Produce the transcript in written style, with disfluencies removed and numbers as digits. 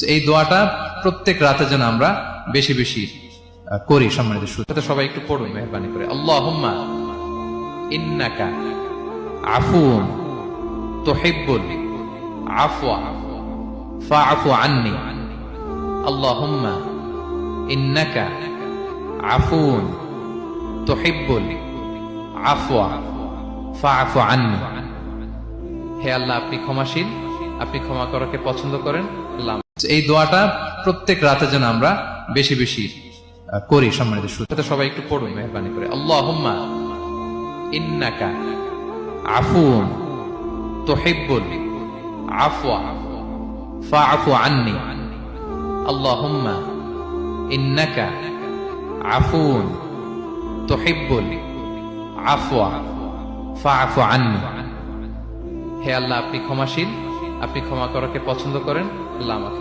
এই দোয়াটা প্রত্যেক রাতে যেন আমরা বেশি বেশি করি। সম্মানিত শ্রোতা, সবাই একটু পড়ুন মেহরবানি করে। আল্লাহুম্মা ইন্নাকা আফুউন তুহিব্বুল আফওয়া ফাআফু আন্নি। আল্লাহুম্মা ইন্নাকা আফুউন তুহিব্বুল আফওয়া ফাআফু আন্নি। হে আল্লাহ, আপনি ক্ষমাশীল, আপনি ক্ষমা করাকে পছন্দ করেন। আল্লাহ, এই দোয়াটা প্রত্যেক রাতে যেন আমরা বেশি বেশি করি। সম্মানিত শ্রোতা, সবাই একটু পড়ুন মেহরবানি করে। আল্লাহুম্মা ইন্নাকা আফুউন তুহিব্বুল আফওয়া ফাআফু আন্নি। আল্লাহুম্মা ইন্নাকা আফুউন তুহিব্বুল আফওয়া ফাআফু আন্নি। হে আল্লাহ, আপনি ক্ষমাশীল, আপনি ক্ষমা করাকে পছন্দ করেন। আল্লাহ, আমাকে